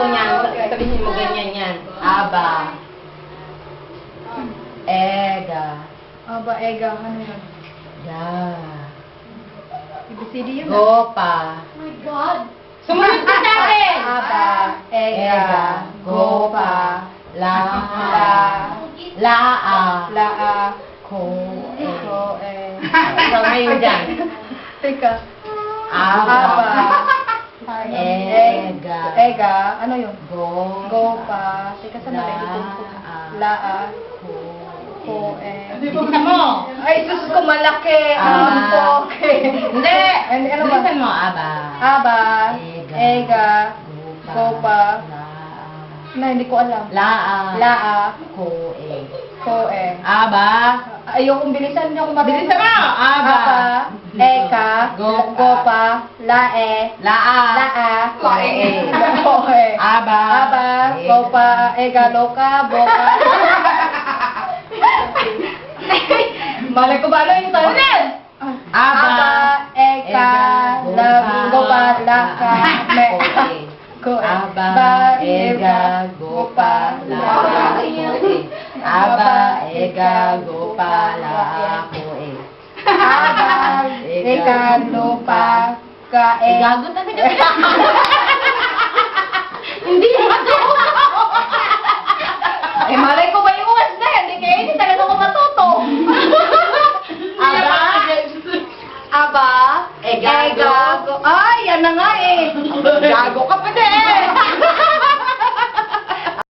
niyan. Sabihin mo ganyan yan. Aba. Ega. Aba, ega. Ano yun? Ya. ABCD yun. Gopa. Oh my God! Sumunod ka sa akin! Aba, ega, gopa, Laa. Laa. laa, Ko. ko, Ikaw ngayon dyan. Teka. Aba. Ega. Ega. Ano yun? Go. Gopa. Teka, saan na rin? Laa. Ko, Bilisan mo. Ay, sus ko malaki. Aba. Okay. Hindi. Ano ba? Bilisan mo. Aba. Aba, Ega. ega, gopa. Laa. Na, hindi ko alam. Laa. Laa, Ko. ko, Aba. Ayokong bilisan niyo kung Bilisan mo. Aba. Eka, Gopa. gopa, lae, Laa. laa, Koe. koe. Aba. Aba, gopa, ega, loka, boka. Malay ko ba ano yung tayo? Aba. Eka, gopa, laka, me. Koe. Aba, ega, gopa, laa, koe. Aba, ega, gopa, laa, koe. Aba, eka, lopa, kae. Gago talaga. Hindi ako. Eh, malay ko ba